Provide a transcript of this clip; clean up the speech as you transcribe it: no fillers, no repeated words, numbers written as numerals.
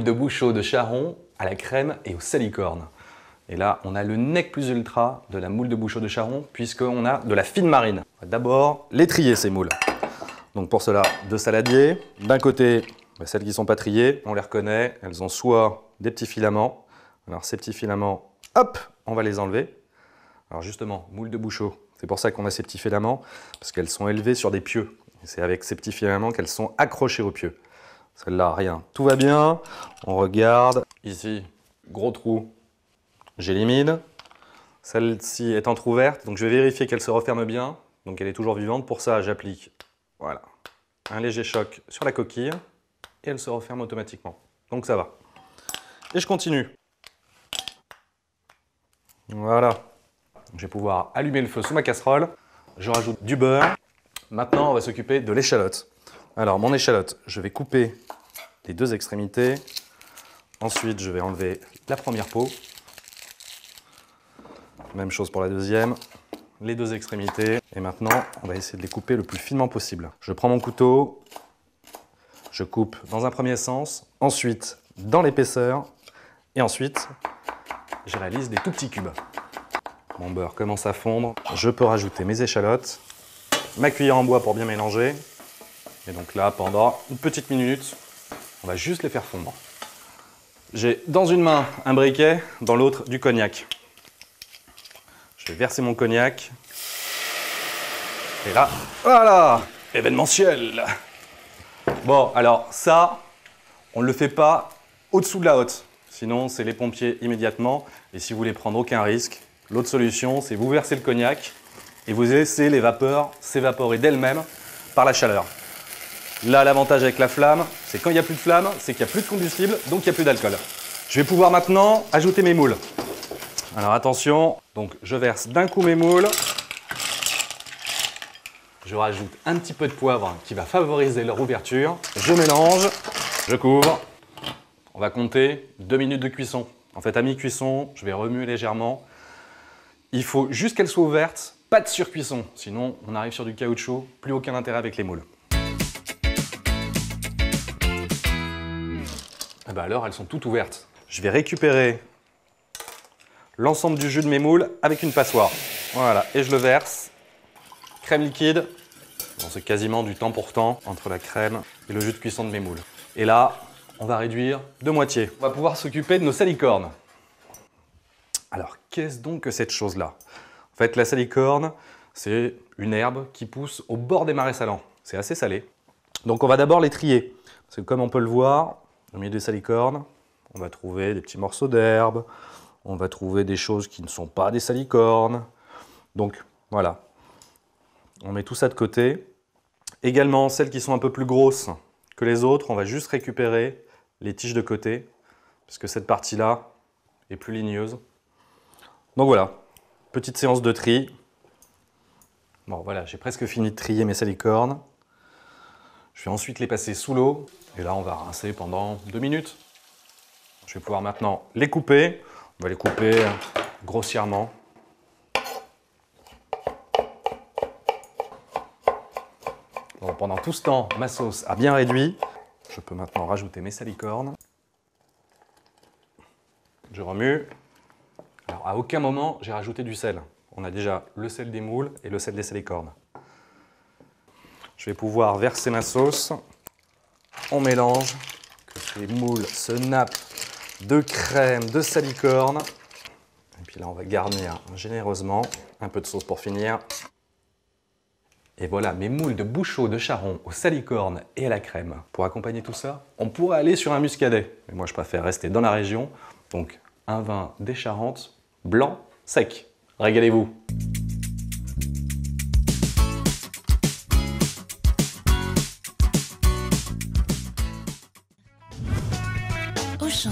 de Bouchot de Charron à la crème et au salicorne. Et là, on a le nec plus ultra de la moule de Bouchot de Charron puisqu'on a de la fine marine. D'abord, les trier ces moules. Donc pour cela, deux saladiers. D'un côté, celles qui ne sont pas triées, on les reconnaît, elles ont soit des petits filaments. Alors ces petits filaments, hop, on va les enlever. Alors justement, moule de Bouchot, c'est pour ça qu'on a ces petits filaments, parce qu'elles sont élevées sur des pieux. C'est avec ces petits filaments qu'elles sont accrochées aux pieux. Celle-là, rien. Tout va bien. On regarde. Ici, gros trou. J'élimine. Celle-ci est entrouverte, donc je vais vérifier qu'elle se referme bien. Donc elle est toujours vivante. Pour ça, j'applique voilà, un léger choc sur la coquille et elle se referme automatiquement. Donc ça va. Et je continue. Voilà. Je vais pouvoir allumer le feu sous ma casserole. Je rajoute du beurre. Maintenant, on va s'occuper de l'échalote. Alors, mon échalote, je vais couper les deux extrémités. Ensuite, je vais enlever la première peau. Même chose pour la deuxième. Les deux extrémités. Et maintenant, on va essayer de les couper le plus finement possible. Je prends mon couteau. Je coupe dans un premier sens. Ensuite, dans l'épaisseur. Et ensuite, je réalise des tout petits cubes. Mon beurre commence à fondre. Je peux rajouter mes échalotes. Ma cuillère en bois pour bien mélanger. Et donc là, pendant une petite minute, on va juste les faire fondre. J'ai dans une main un briquet, dans l'autre du cognac. Je vais verser mon cognac. Et là, voilà, événementiel. Bon, alors ça, on ne le fait pas au-dessous de la hotte. Sinon, c'est les pompiers immédiatement. Et si vous voulez prendre aucun risque, l'autre solution, c'est vous verser le cognac et vous laissez les vapeurs s'évaporer d'elles-mêmes par la chaleur. Là, l'avantage avec la flamme, c'est quand il n'y a plus de flamme, c'est qu'il n'y a plus de combustible, donc il n'y a plus d'alcool. Je vais pouvoir maintenant ajouter mes moules. Alors attention, donc je verse d'un coup mes moules. Je rajoute un petit peu de poivre qui va favoriser leur ouverture. Je mélange, je couvre. On va compter 2 minutes de cuisson. En fait, à mi-cuisson, je vais remuer légèrement. Il faut juste qu'elle soit ouverte, pas de surcuisson. Sinon, on arrive sur du caoutchouc, plus aucun intérêt avec les moules. Et ben alors, elles sont toutes ouvertes. Je vais récupérer l'ensemble du jus de mes moules avec une passoire. Voilà, et je le verse. Crème liquide. Bon, c'est quasiment du temps pour temps entre la crème et le jus de cuisson de mes moules. Et là, on va réduire de moitié. On va pouvoir s'occuper de nos salicornes. Alors, qu'est-ce donc que cette chose-là? En fait, la salicorne, c'est une herbe qui pousse au bord des marais salants. C'est assez salé. Donc, on va d'abord les trier. Parce que comme on peut le voir, au milieu des salicornes, on va trouver des petits morceaux d'herbe, on va trouver des choses qui ne sont pas des salicornes. Donc, voilà. On met tout ça de côté. Également, celles qui sont un peu plus grosses que les autres, on va juste récupérer les tiges de côté, parce que cette partie-là est plus ligneuse. Donc voilà, petite séance de tri. Bon voilà, j'ai presque fini de trier mes salicornes. Je vais ensuite les passer sous l'eau, et là on va rincer pendant 2 minutes. Je vais pouvoir maintenant les couper. On va les couper grossièrement. Bon, pendant tout ce temps, ma sauce a bien réduit. Je peux maintenant rajouter mes salicornes. Je remue. Alors, à aucun moment, j'ai rajouté du sel. On a déjà le sel des moules et le sel des salicornes. Je vais pouvoir verser ma sauce. On mélange, que ces moules se nappent de crème, de salicorne. Et puis là, on va garnir généreusement. Un peu de sauce pour finir. Et voilà mes moules de Bouchot de Charron au salicorne et à la crème. Pour accompagner tout ça, on pourrait aller sur un muscadet. Mais moi, je préfère rester dans la région. Donc, un vin des Charentes, blanc, sec. Régalez-vous! Auchan.